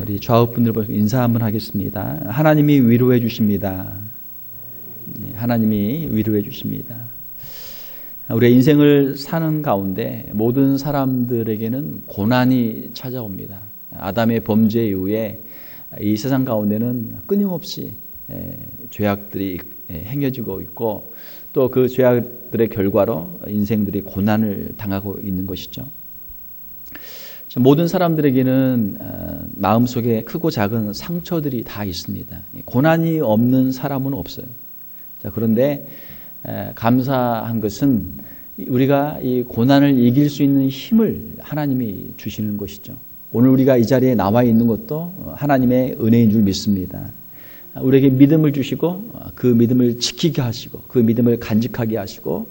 우리 좌우 분들 보시고 인사 한번 하겠습니다. 하나님이 위로해 주십니다. 하나님이 위로해 주십니다. 우리의 인생을 사는 가운데 모든 사람들에게는 고난이 찾아옵니다. 아담의 범죄 이후에 이 세상 가운데는 끊임없이 죄악들이 행해지고 있고 또 그 죄악들의 결과로 인생들이 고난을 당하고 있는 것이죠. 모든 사람들에게는 마음속에 크고 작은 상처들이 다 있습니다. 고난이 없는 사람은 없어요. 그런데 감사한 것은 우리가 이 고난을 이길 수 있는 힘을 하나님이 주시는 것이죠. 오늘 우리가 이 자리에 나와 있는 것도 하나님의 은혜인 줄 믿습니다. 우리에게 믿음을 주시고 그 믿음을 지키게 하시고 그 믿음을 간직하게 하시고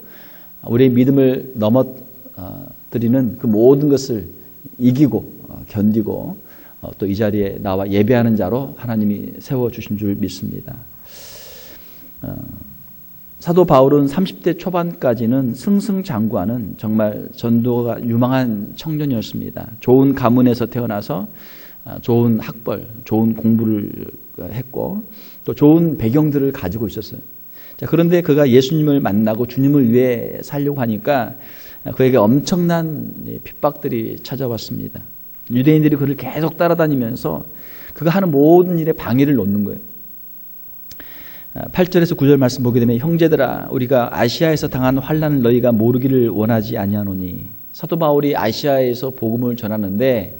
우리의 믿음을 넘어뜨리는 그 모든 것을 이기고 견디고 또 이 자리에 나와 예배하는 자로 하나님이 세워주신 줄 믿습니다. 사도 바울은 30대 초반까지는 승승장구하는 정말 전도가 유망한 청년이었습니다. 좋은 가문에서 태어나서 좋은 학벌, 좋은 공부를 했고 또 좋은 배경들을 가지고 있었어요. 그런데 그가 예수님을 만나고 주님을 위해 살려고 하니까 그에게 엄청난 핍박들이 찾아왔습니다. 유대인들이 그를 계속 따라다니면서 그가 하는 모든 일에 방해를 놓는 거예요. 8절에서 9절 말씀 보게 되면 형제들아 우리가 아시아에서 당한 환난을 너희가 모르기를 원하지 아니하노니 사도 바울이 아시아에서 복음을 전하는데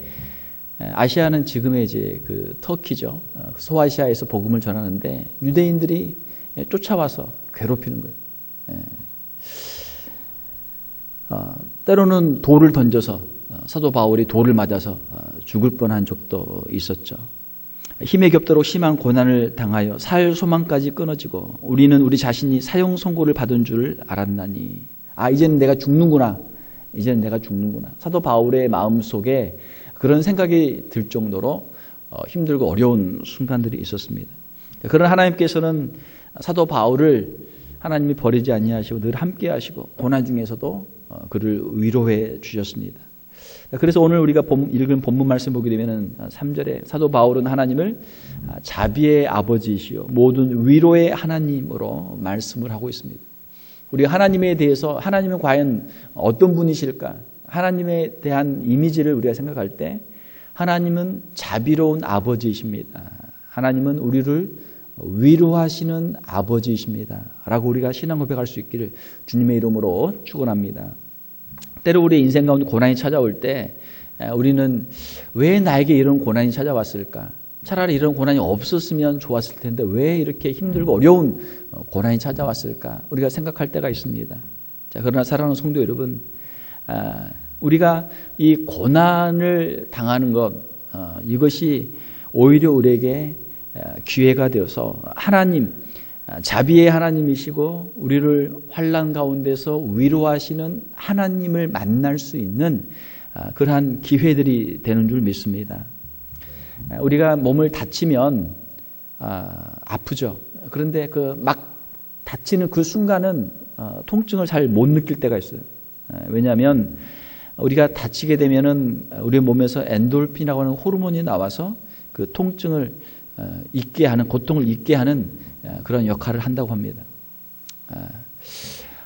아시아는 지금의 이제 그 터키죠. 소아시아에서 복음을 전하는데 유대인들이 쫓아와서 괴롭히는 거예요. 때로는 돌을 던져서 사도 바울이 돌을 맞아서 죽을 뻔한 적도 있었죠. 힘에 겹도록 심한 고난을 당하여 살 소망까지 끊어지고 우리는 우리 자신이 사형 선고를 받은 줄 알았나니 이제는 내가 죽는구나. 이제는 내가 죽는구나. 사도 바울의 마음속에 그런 생각이 들 정도로 힘들고 어려운 순간들이 있었습니다. 그러나 하나님께서는 사도 바울을 하나님이 버리지 아니하시고 늘 함께 하시고 고난 중에서도 그를 위로해 주셨습니다. 그래서 오늘 우리가 읽은 본문 말씀 보게 되면 3절에 사도 바울은 하나님을 자비의 아버지이시요 모든 위로의 하나님으로 말씀을 하고 있습니다. 우리가 하나님에 대해서 하나님은 과연 어떤 분이실까? 하나님에 대한 이미지를 우리가 생각할 때 하나님은 자비로운 아버지이십니다. 하나님은 우리를 위로하시는 아버지이십니다. 라고 우리가 신앙 고백할 수 있기를 주님의 이름으로 축원합니다. 때로 우리 인생 가운데 고난이 찾아올 때 우리는 왜 나에게 이런 고난이 찾아왔을까? 차라리 이런 고난이 없었으면 좋았을 텐데 왜 이렇게 힘들고 어려운 고난이 찾아왔을까? 우리가 생각할 때가 있습니다. 그러나 사랑하는 성도 여러분, 우리가 이 고난을 당하는 것 이것이 오히려 우리에게 기회가 되어서 하나님 자비의 하나님이시고 우리를 환난 가운데서 위로하시는 하나님을 만날 수 있는 그러한 기회들이 되는 줄 믿습니다. 우리가 몸을 다치면 아프죠. 그런데 그 막 다치는 그 순간은 통증을 잘 못 느낄 때가 있어요. 왜냐하면 우리가 다치게 되면은 우리 몸에서 엔돌핀이라고 하는 호르몬이 나와서 그 통증을 잊게 하는, 고통을 잊게 하는 그런 역할을 한다고 합니다.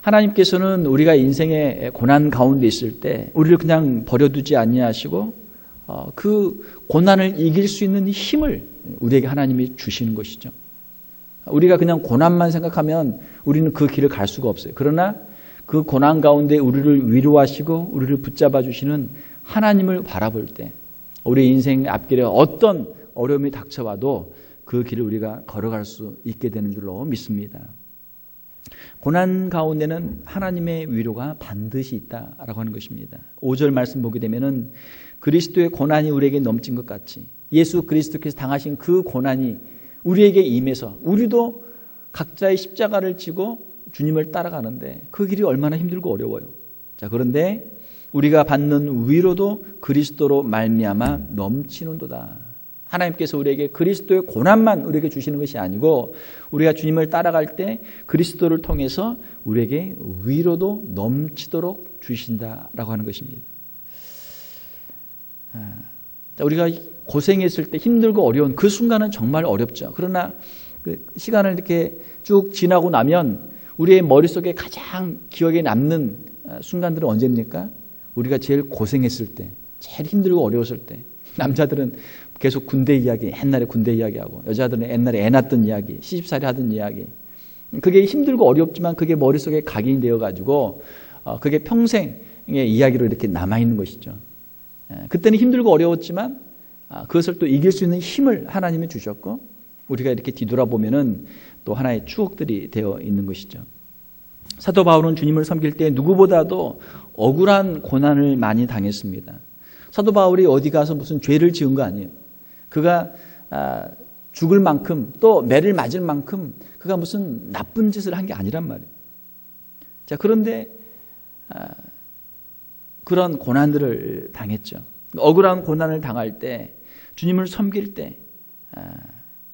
하나님께서는 우리가 인생의 고난 가운데 있을 때 우리를 그냥 버려두지 아니하시고 그 고난을 이길 수 있는 힘을 우리에게 하나님이 주시는 것이죠. 우리가 그냥 고난만 생각하면 우리는 그 길을 갈 수가 없어요. 그러나 그 고난 가운데 우리를 위로하시고 우리를 붙잡아 주시는 하나님을 바라볼 때 우리 인생 앞길에 어떤 어려움이 닥쳐와도 그 길을 우리가 걸어갈 수 있게 되는 줄로 믿습니다. 고난 가운데는 하나님의 위로가 반드시 있다라고 하는 것입니다. 5절 말씀 보게 되면은 그리스도의 고난이 우리에게 넘친 것 같이 예수 그리스도께서 당하신 그 고난이 우리에게 임해서 우리도 각자의 십자가를 지고 주님을 따라가는데 그 길이 얼마나 힘들고 어려워요. 그런데 우리가 받는 위로도 그리스도로 말미암아 넘치는도다. 하나님께서 우리에게 그리스도의 고난만 우리에게 주시는 것이 아니고 우리가 주님을 따라갈 때 그리스도를 통해서 우리에게 위로도 넘치도록 주신다라고 하는 것입니다. 우리가 고생했을 때 힘들고 어려운 그 순간은 정말 어렵죠. 그러나 그 시간을 이렇게 쭉 지나고 나면 우리의 머릿속에 가장 기억에 남는 순간들은 언제입니까? 우리가 제일 고생했을 때, 제일 힘들고 어려웠을 때. 남자들은 계속 군대 이야기, 옛날에 군대 이야기하고, 여자들은 옛날에 애 낳았던 이야기, 시집살이 하던 이야기. 그게 힘들고 어렵지만 그게 머릿속에 각인이 되어가지고 그게 평생의 이야기로 이렇게 남아있는 것이죠. 그때는 힘들고 어려웠지만 그것을 또 이길 수 있는 힘을 하나님이 주셨고, 우리가 이렇게 뒤돌아보면은 또 하나의 추억들이 되어 있는 것이죠. 사도 바울은 주님을 섬길 때 누구보다도 억울한 고난을 많이 당했습니다. 사도 바울이 어디 가서 무슨 죄를 지은 거 아니에요. 그가 죽을 만큼 또 매를 맞을 만큼 그가 무슨 나쁜 짓을 한 게 아니란 말이에요. 자, 그런데 그런 고난들을 당했죠. 억울한 고난을 당할 때, 주님을 섬길 때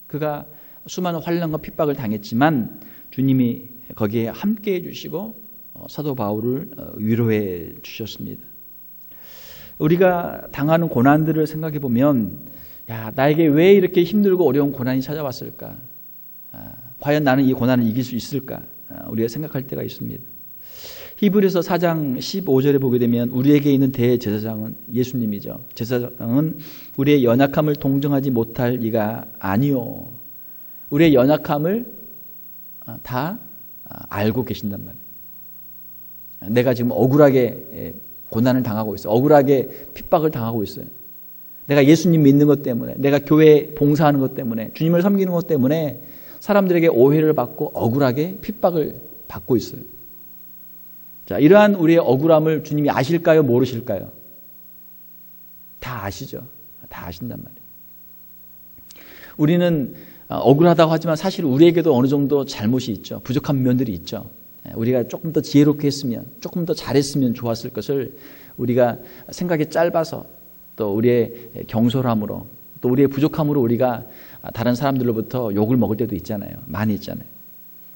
그가 수많은 환난과 핍박을 당했지만 주님이 거기에 함께해 주시고 사도 바울을 위로해 주셨습니다. 우리가 당하는 고난들을 생각해 보면, 야, 나에게 왜 이렇게 힘들고 어려운 고난이 찾아왔을까? 과연 나는 이 고난을 이길 수 있을까? 우리가 생각할 때가 있습니다. 히브리서 4장 15절에 보게 되면 우리에게 있는 대제사장은 예수님이죠. 제사장은 우리의 연약함을 동정하지 못할 이가 아니요. 우리의 연약함을 다 알고 계신단 말이에요. 내가 지금 억울하게 고난을 당하고 있어요. 억울하게 핍박을 당하고 있어요. 내가 예수님 믿는 것 때문에, 내가 교회에 봉사하는 것 때문에, 주님을 섬기는 것 때문에 사람들에게 오해를 받고 억울하게 핍박을 받고 있어요. 자, 이러한 우리의 억울함을 주님이 아실까요? 모르실까요? 다 아시죠. 다 아신단 말이에요. 우리는 억울하다고 하지만 사실 우리에게도 어느 정도 잘못이 있죠. 부족한 면들이 있죠. 우리가 조금 더 지혜롭게 했으면, 조금 더 잘했으면 좋았을 것을 우리가 생각이 짧아서, 또 우리의 경솔함으로, 또 우리의 부족함으로 우리가 다른 사람들로부터 욕을 먹을 때도 있잖아요. 많이 있잖아요.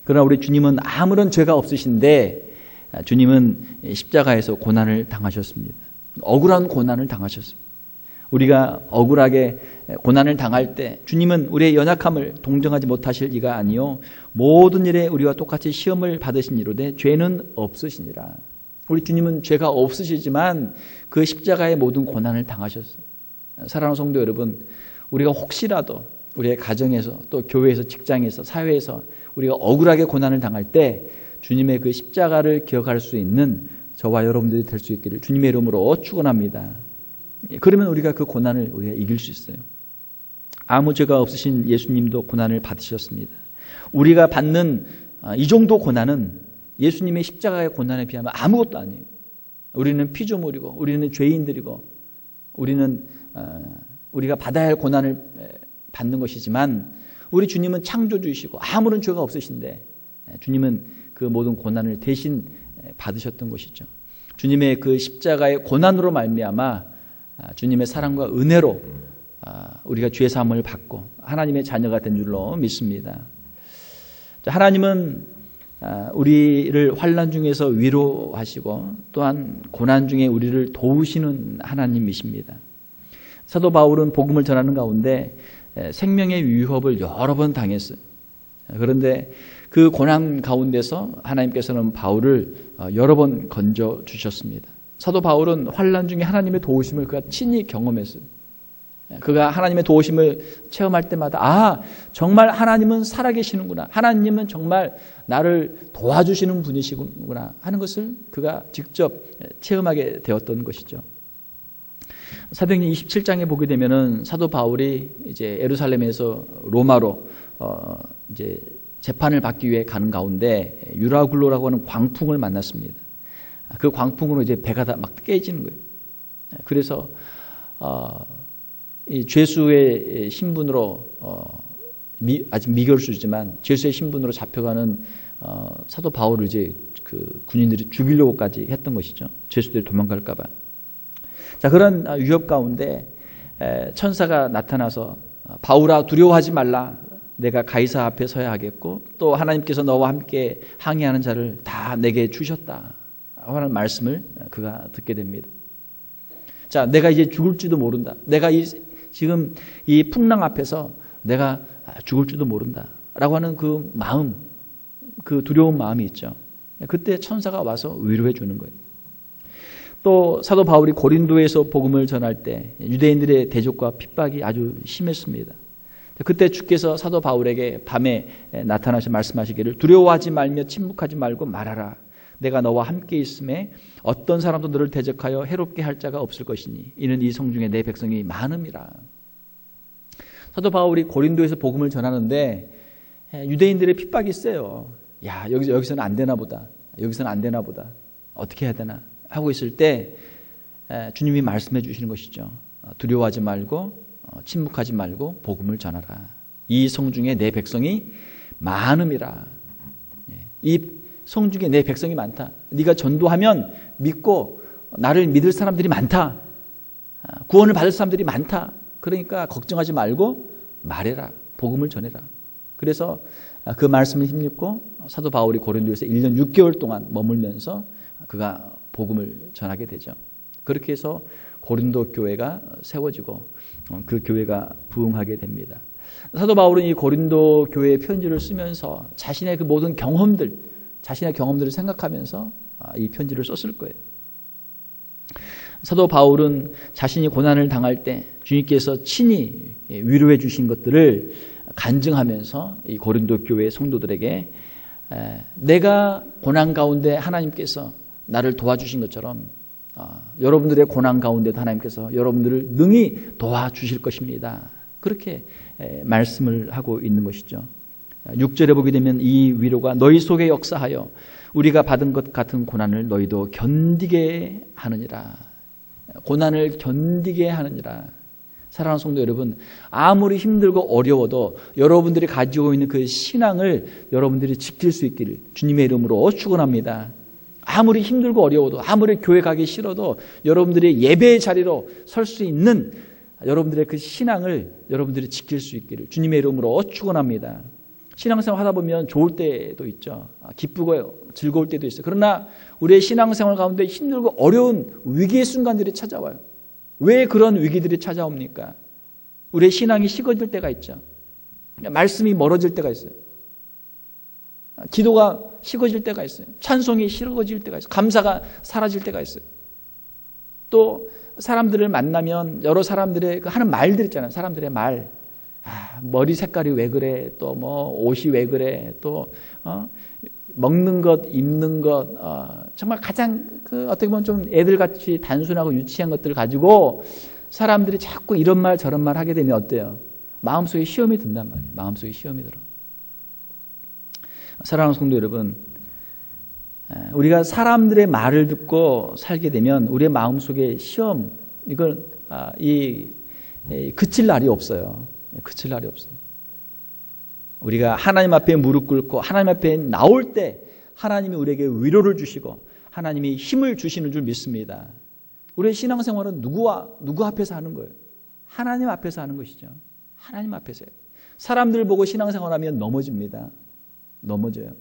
그러나 우리 주님은 아무런 죄가 없으신데 주님은 십자가에서 고난을 당하셨습니다. 억울한 고난을 당하셨습니다. 우리가 억울하게 고난을 당할 때 주님은 우리의 연약함을 동정하지 못하실 이가 아니요 모든 일에 우리와 똑같이 시험을 받으신 이로되 죄는 없으시니라. 우리 주님은 죄가 없으시지만 그 십자가의 모든 고난을 당하셨어요. 사랑하는 성도 여러분, 우리가 혹시라도 우리의 가정에서 또 교회에서 직장에서 사회에서 우리가 억울하게 고난을 당할 때 주님의 그 십자가를 기억할 수 있는 저와 여러분들이 될 수 있기를 주님의 이름으로 축원합니다. 그러면 우리가 그 고난을 우리가 이길 수 있어요. 아무 죄가 없으신 예수님도 고난을 받으셨습니다. 우리가 받는 이 정도 고난은 예수님의 십자가의 고난에 비하면 아무것도 아니에요. 우리는 피조물이고 우리는 죄인들이고 우리가 받아야 할 고난을 받는 것이지만 우리 주님은 창조주이시고 아무런 죄가 없으신데 주님은 그 모든 고난을 대신 받으셨던 것이죠. 주님의 그 십자가의 고난으로 말미암아 주님의 사랑과 은혜로 우리가 죄 사함을 받고 하나님의 자녀가 된 줄로 믿습니다. 하나님은 우리를 환난 중에서 위로하시고 또한 고난 중에 우리를 도우시는 하나님이십니다. 사도 바울은 복음을 전하는 가운데 생명의 위협을 여러 번 당했어요. 그런데 그 고난 가운데서 하나님께서는 바울을 여러 번 건져 주셨습니다. 사도 바울은 환난 중에 하나님의 도우심을 그가 친히 경험했어요. 그가 하나님의 도우심을 체험할 때마다 정말 하나님은 살아계시는구나, 하나님은 정말 나를 도와주시는 분이시구나 하는 것을 그가 직접 체험하게 되었던 것이죠. 사도행전 27장에 보게 되면은 사도 바울이 이제 예루살렘에서 로마로 이제 재판을 받기 위해 가는 가운데 유라굴로라고 하는 광풍을 만났습니다. 그 광풍으로 이제 배가 다 막 깨지는 거예요. 그래서 이 죄수의 신분으로 아직 미결수지만 죄수의 신분으로 잡혀가는 사도 바울을 이제 그 군인들이 죽이려고까지 했던 것이죠. 죄수들이 도망갈까봐. 자, 그런 위협 가운데 천사가 나타나서 바울아 두려워하지 말라. 내가 가이사 앞에 서야 하겠고 또 하나님께서 너와 함께 항해하는 자를 다 내게 주셨다 하는 말씀을 그가 듣게 됩니다. 자, 내가 이제 죽을지도 모른다. 내가 이 지금 이 풍랑 앞에서 내가 죽을지도 모른다 라고 하는 그 마음, 그 두려운 마음이 있죠. 그때 천사가 와서 위로해 주는 거예요. 또 사도 바울이 고린도에서 복음을 전할 때 유대인들의 대적과 핍박이 아주 심했습니다. 그때 주께서 사도 바울에게 밤에 나타나셔 말씀하시기를 두려워하지 말며 침묵하지 말고 말하라. 내가 너와 함께 있음에 어떤 사람도 너를 대적하여 해롭게 할 자가 없을 것이니 이는 이 성중에 내 백성이 많음이라. 사도 바울이 고린도에서 복음을 전하는데 유대인들의 핍박이 세요. 야, 여기서는 안 되나 보다. 여기서는 안 되나 보다. 어떻게 해야 되나 하고 있을 때 주님이 말씀해 주시는 것이죠. 두려워하지 말고 침묵하지 말고 복음을 전하라. 이 성중에 내 백성이 많음이라. 이 성중에 내 백성이 많다. 네가 전도하면 믿고 나를 믿을 사람들이 많다. 구원을 받을 사람들이 많다. 그러니까 걱정하지 말고 말해라. 복음을 전해라. 그래서 그 말씀을 힘입고 사도 바울이 고린도에서 1년 6개월 동안 머물면서 그가 복음을 전하게 되죠. 그렇게 해서 고린도 교회가 세워지고 그 교회가 부흥하게 됩니다. 사도 바울은 이 고린도 교회의 편지를 쓰면서 자신의 그 모든 자신의 경험들을 생각하면서 이 편지를 썼을 거예요. 사도 바울은 자신이 고난을 당할 때 주님께서 친히 위로해 주신 것들을 간증하면서 이 고린도 교회 성도들에게 내가 고난 가운데 하나님께서 나를 도와주신 것처럼 여러분들의 고난 가운데도 하나님께서 여러분들을 능히 도와주실 것입니다. 그렇게 말씀을 하고 있는 것이죠. 6절에 보게 되면 이 위로가 너희 속에 역사하여 우리가 받은 것 같은 고난을 너희도 견디게 하느니라. 고난을 견디게 하느니라. 사랑하는 성도 여러분, 아무리 힘들고 어려워도 여러분들이 가지고 있는 그 신앙을 여러분들이 지킬 수 있기를 주님의 이름으로 축원합니다. 아무리 힘들고 어려워도 아무리 교회 가기 싫어도 여러분들이 예배의 자리로 설 수 있는 여러분들의 그 신앙을 여러분들이 지킬 수 있기를 주님의 이름으로 축원합니다. 신앙생활 하다 보면 좋을 때도 있죠. 기쁘고 즐거울 때도 있어요. 그러나 우리의 신앙생활 가운데 힘들고 어려운 위기의 순간들이 찾아와요. 왜 그런 위기들이 찾아옵니까? 우리의 신앙이 식어질 때가 있죠. 말씀이 멀어질 때가 있어요. 기도가 식어질 때가 있어요. 찬송이 식어질 때가 있어요. 감사가 사라질 때가 있어요. 또 사람들을 만나면 여러 사람들의 하는 말들 있잖아요. 사람들의 말. 머리 색깔이 왜 그래? 또 뭐 옷이 왜 그래? 또 먹는 것, 입는 것, 정말 가장 어떻게 보면 좀 애들같이 단순하고 유치한 것들을 가지고 사람들이 자꾸 이런 말 저런 말 하게 되면 어때요? 마음속에 시험이 든단 말이에요. 마음속에 시험이 들어. 사랑하는 성도 여러분, 우리가 사람들의 말을 듣고 살게 되면 우리의 마음속에 시험, 이걸 그칠 날이 없어요. 그칠 날이 없어요. 우리가 하나님 앞에 무릎 꿇고 하나님 앞에 나올 때 하나님이 우리에게 위로를 주시고 하나님이 힘을 주시는 줄 믿습니다. 우리의 신앙생활은 누구 앞에서 하는 거예요? 하나님 앞에서 하는 것이죠. 하나님 앞에서요. 사람들 보고 신앙생활하면 넘어집니다. 넘어져요.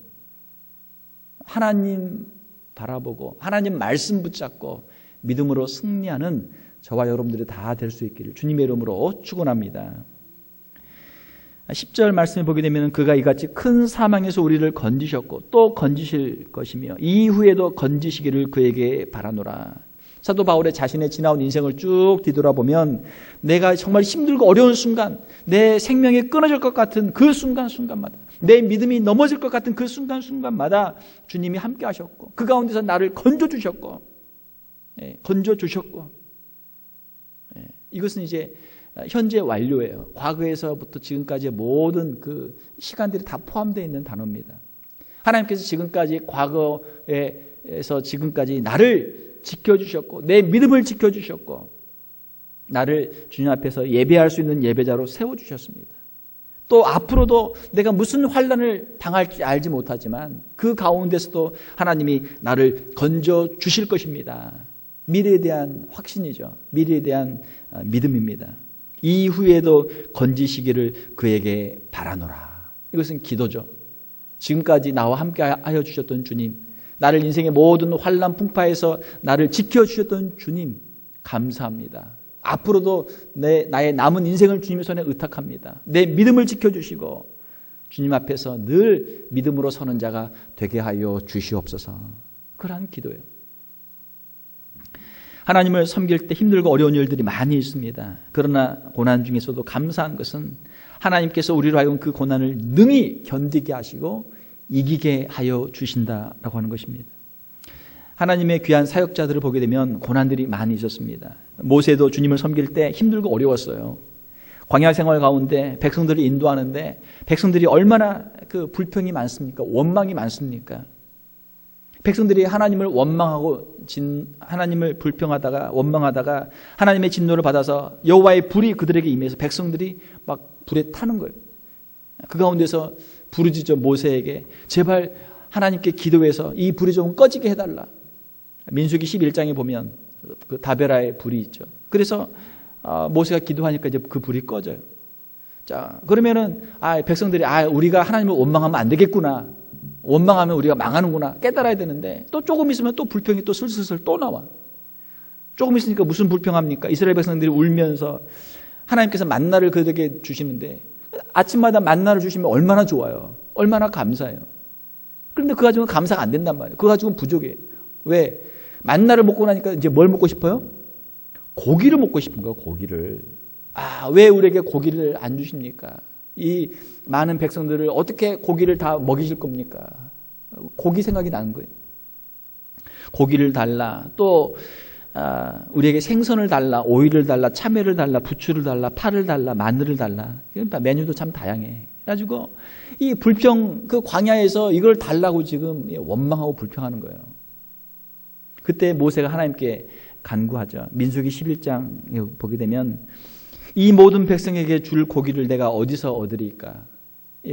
하나님 바라보고 하나님 말씀 붙잡고 믿음으로 승리하는 저와 여러분들이 다 될 수 있기를 주님의 이름으로 축원합니다. 10절 말씀을 보게 되면 그가 이같이 큰 사망에서 우리를 건지셨고 또 건지실 것이며 이후에도 건지시기를 그에게 바라노라. 사도 바울의 자신의 지나온 인생을 쭉 뒤돌아보면 내가 정말 힘들고 어려운 순간, 내 생명이 끊어질 것 같은 그 순간순간마다, 내 믿음이 넘어질 것 같은 그 순간순간마다 주님이 함께 하셨고 그 가운데서 나를 건져주셨고 이것은 이제 현재 완료예요. 과거에서부터 지금까지의 모든 그 시간들이 다 포함되어 있는 단어입니다. 하나님께서 지금까지 과거에서 지금까지 나를 지켜주셨고 내 믿음을 지켜주셨고 나를 주님 앞에서 예배할 수 있는 예배자로 세워주셨습니다. 또 앞으로도 내가 무슨 환난을 당할지 알지 못하지만 그 가운데서도 하나님이 나를 건져주실 것입니다. 미래에 대한 확신이죠. 미래에 대한 믿음입니다. 이후에도 건지시기를 그에게 바라노라. 이것은 기도죠. 지금까지 나와 함께 하여 주셨던 주님, 나를 인생의 모든 환난 풍파에서 나를 지켜주셨던 주님 감사합니다. 앞으로도 나의 남은 인생을 주님의 손에 의탁합니다. 내 믿음을 지켜주시고 주님 앞에서 늘 믿음으로 서는 자가 되게 하여 주시옵소서. 그러한 기도예요. 하나님을 섬길 때 힘들고 어려운 일들이 많이 있습니다. 그러나 고난 중에서도 감사한 것은 하나님께서 우리로 하여금 그 고난을 능히 견디게 하시고 이기게 하여 주신다라고 하는 것입니다. 하나님의 귀한 사역자들을 보게 되면 고난들이 많이 있었습니다. 모세도 주님을 섬길 때 힘들고 어려웠어요. 광야 생활 가운데 백성들을 인도하는데 백성들이 얼마나 그 불평이 많습니까? 원망이 많습니까? 백성들이 하나님을 원망하고 하나님을 불평하다가 원망하다가 하나님의 진노를 받아서 여호와의 불이 그들에게 임해서 백성들이 막 불에 타는 거예요. 그 가운데서 부르짖어 모세에게 제발 하나님께 기도해서 이 불이 좀 꺼지게 해달라. 민수기 11장에 보면 그 다베라의 불이 있죠. 그래서 모세가 기도하니까 이제 그 불이 꺼져요. 자, 그러면은 백성들이 우리가 하나님을 원망하면 안 되겠구나. 원망하면 우리가 망하는구나. 깨달아야 되는데 또 조금 있으면 또 불평이 또 슬슬 또 나와. 조금 있으니까 무슨 불평합니까? 이스라엘 백성들이 울면서 하나님께서 만나를 그들에게 주시는데 아침마다 만나를 주시면 얼마나 좋아요. 얼마나 감사해요. 그런데 그거 가지고는 감사가 안 된단 말이에요. 그거 가지고는 부족해. 왜? 만나를 먹고 나니까 이제 뭘 먹고 싶어요? 고기를 먹고 싶은 거예요. 고기를. 왜 우리에게 고기를 안 주십니까? 이 많은 백성들을 어떻게 고기를 다 먹이실 겁니까? 고기 생각이 나는 거예요. 고기를 달라. 또 우리에게 생선을 달라. 오이를 달라. 참외를 달라. 부추를 달라. 파를 달라. 마늘을 달라. 그러니까 메뉴도 참 다양해. 그래가지고 이 불평 그 광야에서 이걸 달라고 지금 원망하고 불평하는 거예요. 그때 모세가 하나님께 간구하죠. 민수기 11장 보게 되면 이 모든 백성에게 줄 고기를 내가 어디서 얻으리까?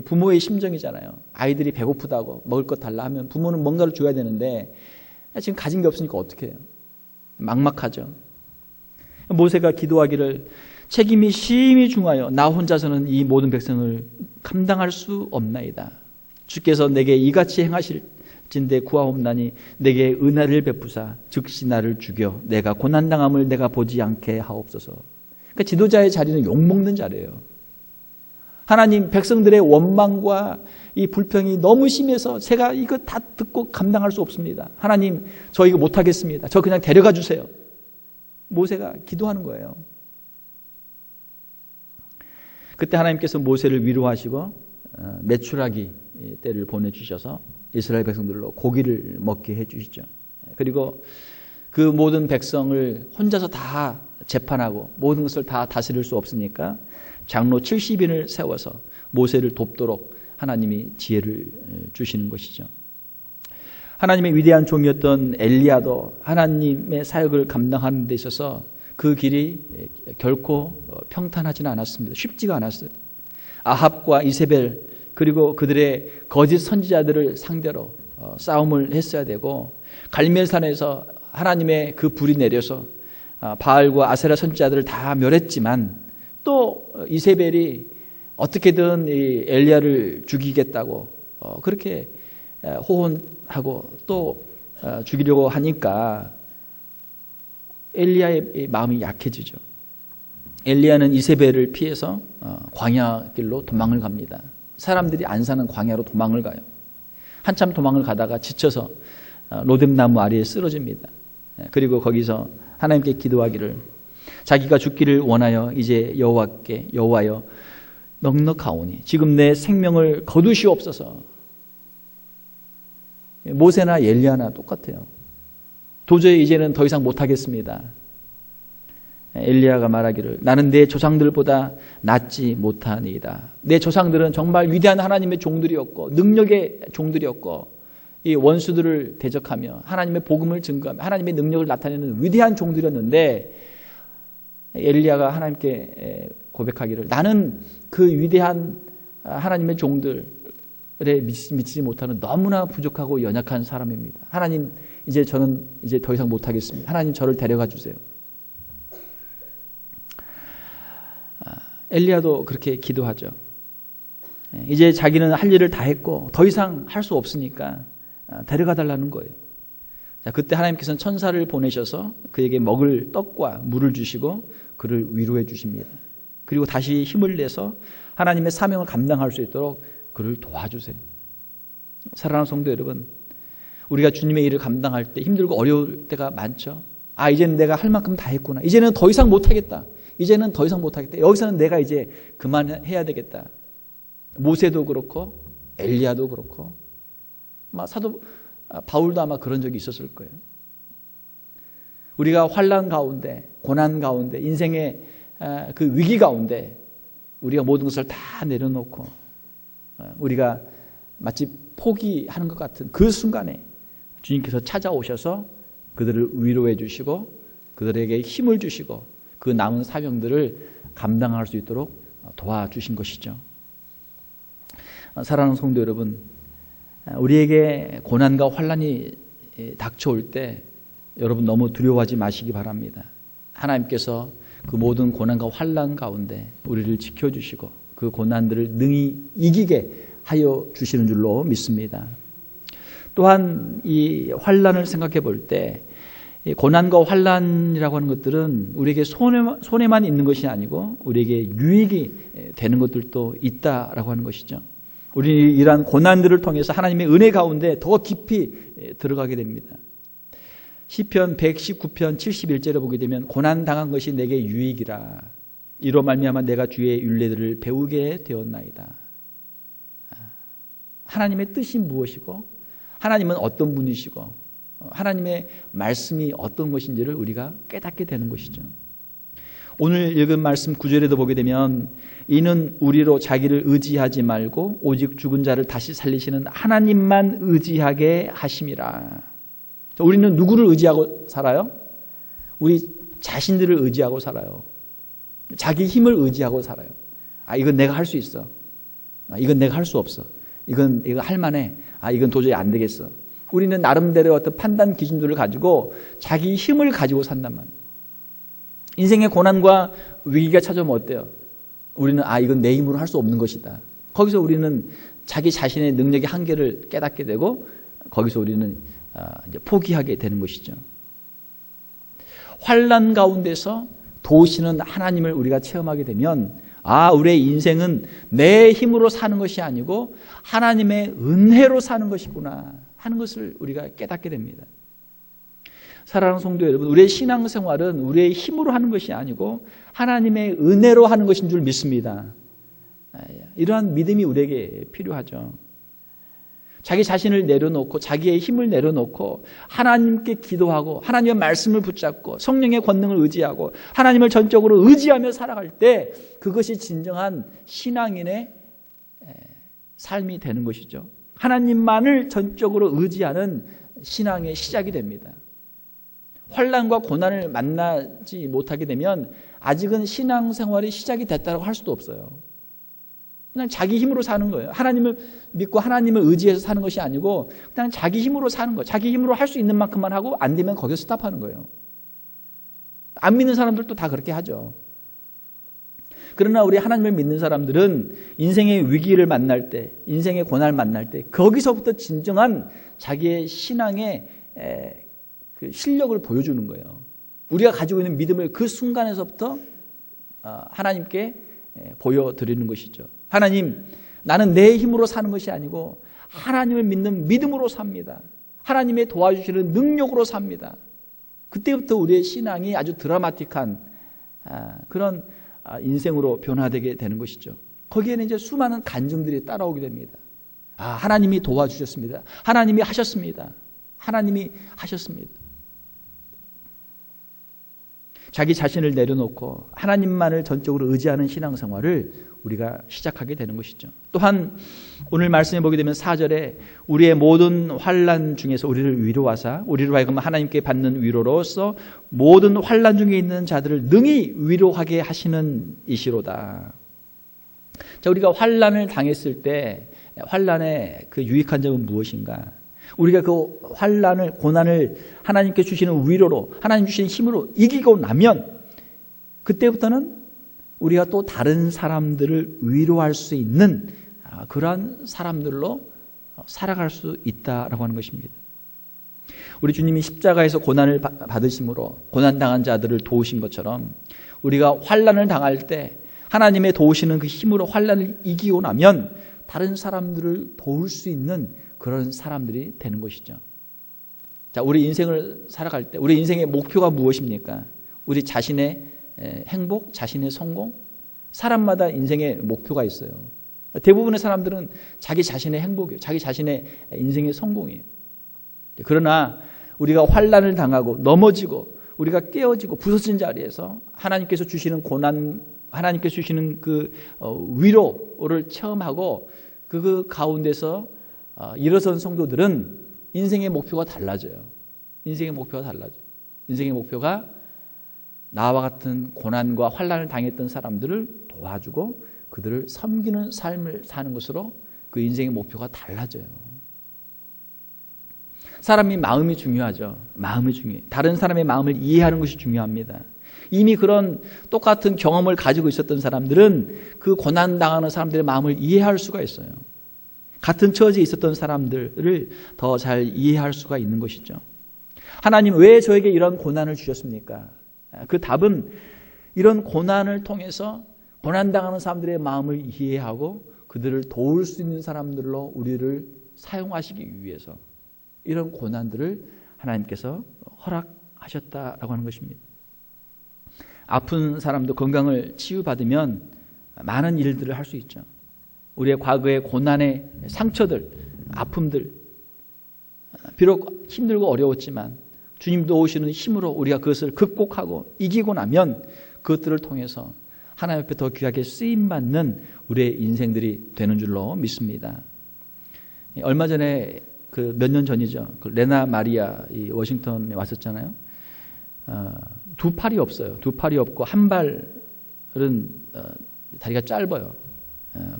부모의 심정이잖아요. 아이들이 배고프다고 먹을 것 달라 하면 부모는 뭔가를 줘야 되는데 지금 가진 게 없으니까 어떻게 해요? 막막하죠. 모세가 기도하기를 책임이 심히 중하여 나 혼자서는 이 모든 백성을 감당할 수 없나이다. 주께서 내게 이같이 행하실진대 구하옵나니 내게 은혜를 베푸사 즉시 나를 죽여 내가 고난당함을 내가 보지 않게 하옵소서. 그러니까 지도자의 자리는 욕먹는 자리예요. 하나님, 백성들의 원망과 이 불평이 너무 심해서 제가 이거 다 듣고 감당할 수 없습니다. 하나님, 저 이거 못하겠습니다. 저 그냥 데려가 주세요. 모세가 기도하는 거예요. 그때 하나님께서 모세를 위로하시고 메추라기 때를 보내주셔서 이스라엘 백성들로 고기를 먹게 해주시죠. 그리고 그 모든 백성을 혼자서 다 재판하고 모든 것을 다 다스릴 수 없으니까 장로 70인을 세워서 모세를 돕도록 하나님이 지혜를 주시는 것이죠. 하나님의 위대한 종이었던 엘리야도 하나님의 사역을 감당하는 데 있어서 그 길이 결코 평탄하지는 않았습니다. 쉽지가 않았어요. 아합과 이세벨 그리고 그들의 거짓 선지자들을 상대로 싸움을 했어야 되고 갈멜산에서 하나님의 그 불이 내려서 바알과 아세라 선지자들을 다 멸했지만 또 이세벨이 어떻게든 이 엘리야를 죽이겠다고 그렇게 호언하고 또 죽이려고 하니까 엘리야의 마음이 약해지죠. 엘리야는 이세벨을 피해서 광야길로 도망을 갑니다. 사람들이 안 사는 광야로 도망을 가요. 한참 도망을 가다가 지쳐서 로뎀나무 아래에 쓰러집니다. 그리고 거기서 하나님께 기도하기를 자기가 죽기를 원하여 이제 여호와여 넉넉하오니 지금 내 생명을 거두시옵소서. 모세나 엘리야나 똑같아요. 도저히 이제는 더 이상 못하겠습니다. 엘리야가 말하기를 나는 내 조상들보다 낫지 못하니이다. 내 조상들은 정말 위대한 하나님의 종들이었고 능력의 종들이었고 이 원수들을 대적하며 하나님의 복음을 증거하며 하나님의 능력을 나타내는 위대한 종들이었는데 엘리야가 하나님께 고백하기를 나는 그 위대한 하나님의 종들에 미치지 못하는 너무나 부족하고 연약한 사람입니다. 하나님 이제 저는 이제 더 이상 못하겠습니다. 하나님 저를 데려가 주세요. 엘리야도 그렇게 기도하죠. 이제 자기는 할 일을 다 했고 더 이상 할 수 없으니까 데려가 달라는 거예요. 자, 그때 하나님께서는 천사를 보내셔서 그에게 먹을 떡과 물을 주시고 그를 위로해 주십니다. 그리고 다시 힘을 내서 하나님의 사명을 감당할 수 있도록 그를 도와주세요. 사랑하는 성도 여러분, 우리가 주님의 일을 감당할 때 힘들고 어려울 때가 많죠. 아, 이제는 내가 할 만큼 다 했구나. 이제는 더 이상 못하겠다. 이제는 더 이상 못하겠다. 여기서는 내가 이제 그만해야 되겠다. 모세도 그렇고 엘리야도 그렇고 사도 바울도 아마 그런 적이 있었을 거예요. 우리가 환난 가운데, 고난 가운데, 인생의 그 위기 가운데 우리가 모든 것을 다 내려놓고 우리가 마치 포기하는 것 같은 그 순간에 주님께서 찾아오셔서 그들을 위로해 주시고 그들에게 힘을 주시고 그 남은 사명들을 감당할 수 있도록 도와주신 것이죠. 사랑하는 성도 여러분, 우리에게 고난과 환난이 닥쳐올 때 여러분 너무 두려워하지 마시기 바랍니다. 하나님께서 그 모든 고난과 환난 가운데 우리를 지켜주시고 그 고난들을 능히 이기게 하여 주시는 줄로 믿습니다. 또한 이 환난을 생각해 볼 때 고난과 환난이라고 하는 것들은 우리에게 손해만 있는 것이 아니고 우리에게 유익이 되는 것들도 있다라고 하는 것이죠. 우리는 이러한 고난들을 통해서 하나님의 은혜 가운데 더 깊이 들어가게 됩니다. 시편 119편 71절에 보게 되면 고난 당한 것이 내게 유익이라 이로 말미암아 내가 주의 율례들을 배우게 되었나이다. 하나님의 뜻이 무엇이고 하나님은 어떤 분이시고 하나님의 말씀이 어떤 것인지를 우리가 깨닫게 되는 것이죠. 오늘 읽은 말씀 9절에도 보게 되면 이는 우리로 자기를 의지하지 말고 오직 죽은 자를 다시 살리시는 하나님만 의지하게 하심이라. 우리는 누구를 의지하고 살아요? 우리 자신들을 의지하고 살아요. 자기 힘을 의지하고 살아요. 아, 이건 내가 할 수 있어. 아, 이건 내가 할 수 없어. 이거 할 만해. 아, 이건 도저히 안 되겠어. 우리는 나름대로 어떤 판단 기준들을 가지고 자기 힘을 가지고 산단 말이에요. 인생의 고난과 위기가 찾아오면 어때요? 우리는 이건 내 힘으로 할 수 없는 것이다. 거기서 우리는 자기 자신의 능력의 한계를 깨닫게 되고 거기서 우리는 이제 포기하게 되는 것이죠. 환난 가운데서 도우시는 하나님을 우리가 체험하게 되면 우리의 인생은 내 힘으로 사는 것이 아니고 하나님의 은혜로 사는 것이구나 하는 것을 우리가 깨닫게 됩니다. 사랑하는 성도 여러분, 우리의 신앙생활은 우리의 힘으로 하는 것이 아니고 하나님의 은혜로 하는 것인 줄 믿습니다. 이러한 믿음이 우리에게 필요하죠. 자기 자신을 내려놓고 자기의 힘을 내려놓고 하나님께 기도하고 하나님의 말씀을 붙잡고 성령의 권능을 의지하고 하나님을 전적으로 의지하며 살아갈 때 그것이 진정한 신앙인의 삶이 되는 것이죠. 하나님만을 전적으로 의지하는 신앙의 시작이 됩니다. 환난과 고난을 만나지 못하게 되면 아직은 신앙생활이 시작이 됐다고 할 수도 없어요. 그냥 자기 힘으로 사는 거예요. 하나님을 믿고 하나님을 의지해서 사는 것이 아니고 그냥 자기 힘으로 사는 거예요. 자기 힘으로 할 수 있는 만큼만 하고 안 되면 거기서 스탑하는 거예요. 안 믿는 사람들도 다 그렇게 하죠. 그러나 우리 하나님을 믿는 사람들은 인생의 위기를 만날 때, 인생의 고난을 만날 때 거기서부터 진정한 자기의 신앙의 그 실력을 보여주는 거예요. 우리가 가지고 있는 믿음을 그 순간에서부터 하나님께 보여드리는 것이죠. 하나님, 나는 내 힘으로 사는 것이 아니고 하나님을 믿는 믿음으로 삽니다. 하나님의 도와주시는 능력으로 삽니다. 그때부터 우리의 신앙이 아주 드라마틱한 그런 인생으로 변화되게 되는 것이죠. 거기에는 이제 수많은 간증들이 따라오게 됩니다. 하나님이 도와주셨습니다. 하나님이 하셨습니다. 하나님이 하셨습니다. 자기 자신을 내려놓고 하나님만을 전적으로 의지하는 신앙생활을 우리가 시작하게 되는 것이죠. 또한 오늘 말씀해 보게 되면 4절에 우리의 모든 환난 중에서 우리를 위로하사 우리로 하여금 하나님께 받는 위로로서 모든 환난 중에 있는 자들을 능히 위로하게 하시는 이시로다. 자, 우리가 환난을 당했을 때 환난의 그 유익한 점은 무엇인가? 우리가 그 환난을 고난을 하나님께 주시는 위로로 하나님 주시는 힘으로 이기고 나면 그때부터는 우리가 또 다른 사람들을 위로할 수 있는 그러한 사람들로 살아갈 수 있다라고 하는 것입니다. 우리 주님이 십자가에서 고난을 받으심으로 고난당한 자들을 도우신 것처럼 우리가 환난을 당할 때 하나님의 도우시는 그 힘으로 환난을 이기고 나면 다른 사람들을 도울 수 있는 그런 사람들이 되는 것이죠. 자, 우리 인생을 살아갈 때 우리 인생의 목표가 무엇입니까? 우리 자신의 행복, 자신의 성공? 사람마다 인생의 목표가 있어요. 대부분의 사람들은 자기 자신의 행복이에요. 자기 자신의 인생의 성공이에요. 그러나 우리가 환난을 당하고 넘어지고 우리가 깨어지고 부서진 자리에서 하나님께서 주시는 고난, 하나님께서 주시는 그 위로를 체험하고 그 가운데서 일어선 성도들은 인생의 목표가 달라져요. 인생의 목표가 달라져요. 인생의 목표가 나와 같은 고난과 환난을 당했던 사람들을 도와주고 그들을 섬기는 삶을 사는 것으로 그 인생의 목표가 달라져요. 사람이 마음이 중요하죠. 마음이 중요해요. 다른 사람의 마음을 이해하는 것이 중요합니다. 이미 그런 똑같은 경험을 가지고 있었던 사람들은 그 고난당하는 사람들의 마음을 이해할 수가 있어요. 같은 처지에 있었던 사람들을 더 잘 이해할 수가 있는 것이죠. 하나님 왜 저에게 이런 고난을 주셨습니까? 그 답은 이런 고난을 통해서 고난당하는 사람들의 마음을 이해하고 그들을 도울 수 있는 사람들로 우리를 사용하시기 위해서 이런 고난들을 하나님께서 허락하셨다라고 하는 것입니다. 아픈 사람도 건강을 치유받으면 많은 일들을 할 수 있죠. 우리의 과거의 고난의 상처들, 아픔들, 비록 힘들고 어려웠지만 주님도 오시는 힘으로 우리가 그것을 극복하고 이기고 나면 그것들을 통해서 하나님 앞에 더 귀하게 쓰임받는 우리의 인생들이 되는 줄로 믿습니다. 얼마 전에 그 몇 년 전이죠. 그 레나 마리아 이 워싱턴에 왔었잖아요. 두 팔이 없어요. 두 팔이 없고 한 발은 다리가 짧아요.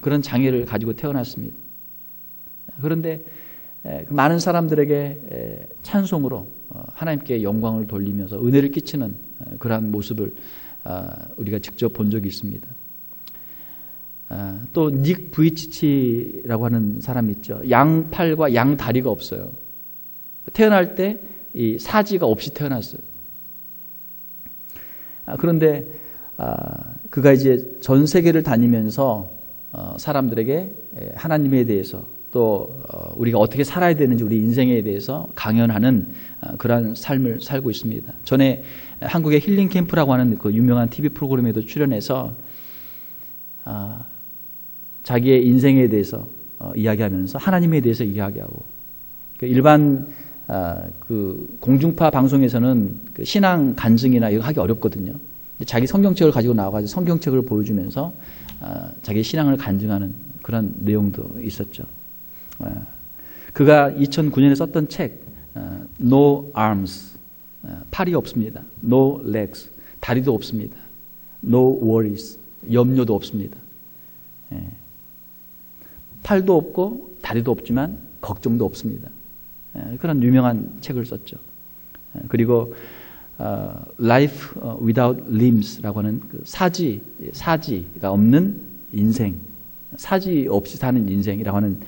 그런 장애를 가지고 태어났습니다. 그런데 많은 사람들에게 찬송으로 하나님께 영광을 돌리면서 은혜를 끼치는 그러한 모습을 우리가 직접 본 적이 있습니다. 또 닉 부이치치라고 하는 사람이 있죠. 양팔과 양다리가 없어요. 태어날 때 이 사지가 없이 태어났어요. 그런데 그가 이제 전 세계를 다니면서 사람들에게 하나님에 대해서 또 우리가 어떻게 살아야 되는지 우리 인생에 대해서 강연하는 그러한 삶을 살고 있습니다. 전에 한국의 힐링 캠프라고 하는 그 유명한 TV 프로그램에도 출연해서 자기의 인생에 대해서 이야기하면서 하나님에 대해서 이야기하고 일반 그 공중파 방송에서는 그 신앙 간증이나 이거 하기 어렵거든요. 자기 성경책을 가지고 나와가지고 성경책을 보여주면서 자기 신앙을 간증하는 그런 내용도 있었죠. 그가 2009년에 썼던 책 No Arms, 팔이 없습니다. No Legs, 다리도 없습니다. No Worries, 염려도 없습니다. 팔도 없고 다리도 없지만 걱정도 없습니다. 그런 유명한 책을 썼죠. 그리고 Life Without Limbs라고 하는 그 사지가 없는 인생, 사지 없이 사는 인생이라고 하는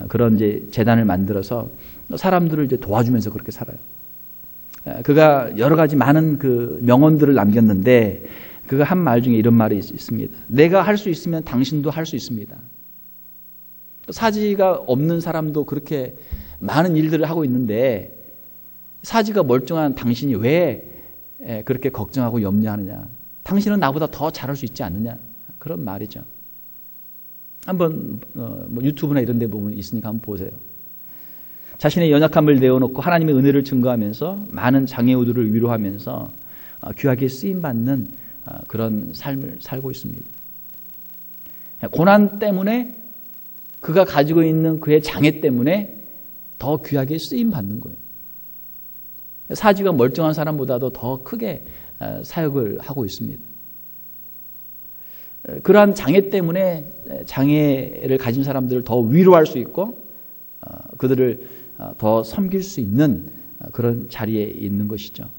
그런 이제 재단을 만들어서 사람들을 이제 도와주면서 그렇게 살아요. 그가 여러 가지 많은 그 명언들을 남겼는데 그가 한 말 중에 이런 말이 있습니다. 내가 할 수 있으면 당신도 할 수 있습니다. 사지가 없는 사람도 그렇게 많은 일들을 하고 있는데 사지가 멀쩡한 당신이 왜 그렇게 걱정하고 염려하느냐. 당신은 나보다 더 잘할 수 있지 않느냐. 그런 말이죠. 한번 뭐 유튜브나 이런 데 보면 있으니까 한번 보세요. 자신의 연약함을 내어놓고 하나님의 은혜를 증거하면서 많은 장애우들을 위로하면서 귀하게 쓰임받는 그런 삶을 살고 있습니다. 고난 때문에 그가 가지고 있는 그의 장애 때문에 더 귀하게 쓰임받는 거예요. 사지가 멀쩡한 사람보다도 더 크게 사역을 하고 있습니다. 그러한 장애 때문에 장애를 가진 사람들을 더 위로할 수 있고 그들을 더 섬길 수 있는 그런 자리에 있는 것이죠.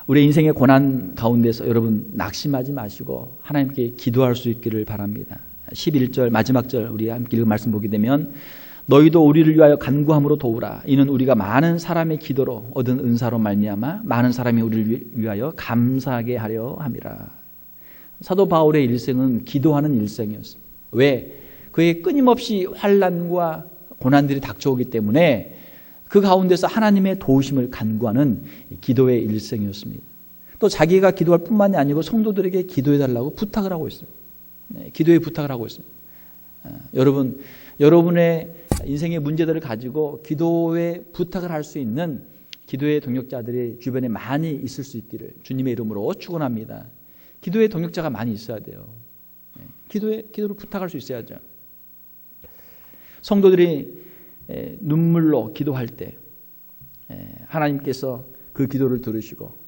우리 인생의 고난 가운데서 여러분 낙심하지 마시고 하나님께 기도할 수 있기를 바랍니다. 11절 마지막 절 우리 함께 읽은 말씀 보게 되면 너희도 우리를 위하여 간구함으로 도우라. 이는 우리가 많은 사람의 기도로 얻은 은사로 말미암아 많은 사람이 우리를 위하여 감사하게 하려 함이라. 사도 바울의 일생은 기도하는 일생이었습니다. 왜? 그의 끊임없이 환난과 고난들이 닥쳐오기 때문에 그 가운데서 하나님의 도우심을 간구하는 기도의 일생이었습니다. 또 자기가 기도할 뿐만이 아니고 성도들에게 기도해달라고 부탁을 하고 있습니다. 기도의 부탁을 하고 있습니다. 여러분, 여러분의 인생의 문제들을 가지고 기도의 부탁을 할 수 있는 기도의 동역자들이 주변에 많이 있을 수 있기를 주님의 이름으로 축원합니다. 기도의 동역자가 많이 있어야 돼요. 기도를 부탁할 수 있어야죠. 성도들이 눈물로 기도할 때 하나님께서 그 기도를 들으시고,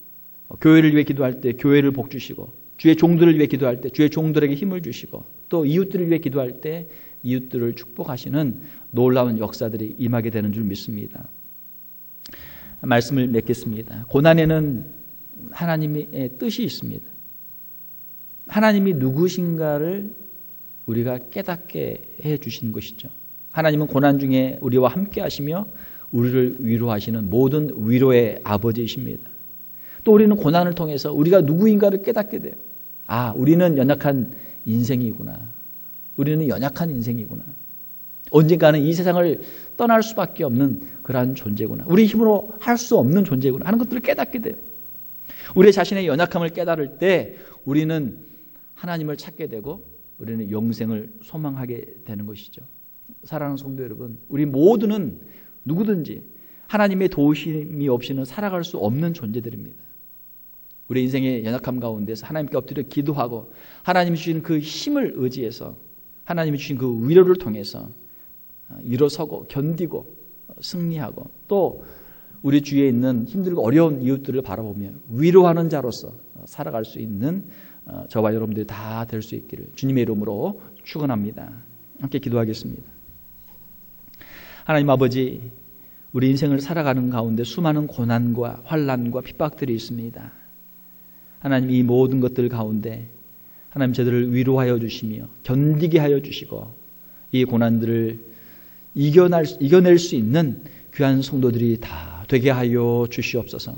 교회를 위해 기도할 때 교회를 복주시고, 주의 종들을 위해 기도할 때 주의 종들에게 힘을 주시고, 또 이웃들을 위해 기도할 때 이웃들을 축복하시는 놀라운 역사들이 임하게 되는 줄 믿습니다. 말씀을 맺겠습니다. 고난에는 하나님의 뜻이 있습니다. 하나님이 누구신가를 우리가 깨닫게 해 주시는 것이죠. 하나님은 고난 중에 우리와 함께 하시며 우리를 위로하시는 모든 위로의 아버지이십니다. 또 우리는 고난을 통해서 우리가 누구인가를 깨닫게 돼요. 아, 우리는 연약한 인생이구나. 우리는 연약한 인생이구나. 언젠가는 이 세상을 떠날 수밖에 없는 그러한 존재구나. 우리 힘으로 할 수 없는 존재구나 하는 것들을 깨닫게 돼요. 우리 자신의 연약함을 깨달을 때 우리는 하나님을 찾게 되고 우리는 영생을 소망하게 되는 것이죠. 사랑하는 성도 여러분, 우리 모두는 누구든지 하나님의 도우심이 없이는 살아갈 수 없는 존재들입니다. 우리 인생의 연약함 가운데서 하나님께 엎드려 기도하고 하나님이 주신 그 힘을 의지해서 하나님이 주신 그 위로를 통해서 일어서고 견디고 승리하고, 또 우리 주위에 있는 힘들고 어려운 이웃들을 바라보며 위로하는 자로서 살아갈 수 있는 저와 여러분들이 다 될 수 있기를 주님의 이름으로 축원합니다. 함께 기도하겠습니다. 하나님 아버지, 우리 인생을 살아가는 가운데 수많은 고난과 환난과 핍박들이 있습니다. 하나님, 이 모든 것들 가운데 하나님 저들을 위로하여 주시며 견디게 하여 주시고 이 고난들을 이겨낼 수 있는 귀한 성도들이 다 되게 하여 주시옵소서.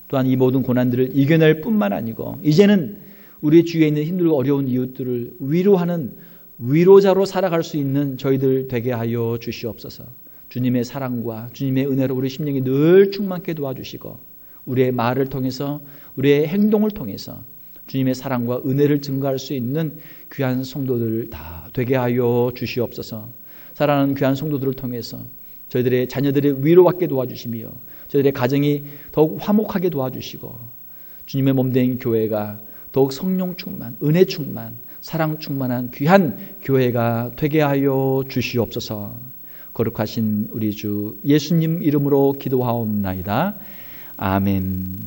또한 이 모든 고난들을 이겨낼 뿐만 아니고 이제는 우리 주위에 있는 힘들고 어려운 이웃들을 위로하는 위로자로 살아갈 수 있는 저희들 되게 하여 주시옵소서. 주님의 사랑과 주님의 은혜로 우리 심령이 늘 충만케 도와주시고 우리의 말을 통해서 우리의 행동을 통해서 주님의 사랑과 은혜를 증거할 수 있는 귀한 성도들을 다 되게 하여 주시옵소서. 사랑하는 귀한 성도들을 통해서 저희들의 자녀들의 위로받게 도와주시며 저희들의 가정이 더욱 화목하게 도와주시고 주님의 몸된 교회가 더욱 성령 충만, 은혜 충만, 사랑 충만한 귀한 교회가 되게 하여 주시옵소서. 거룩하신 우리 주 예수님 이름으로 기도하옵나이다. 아멘.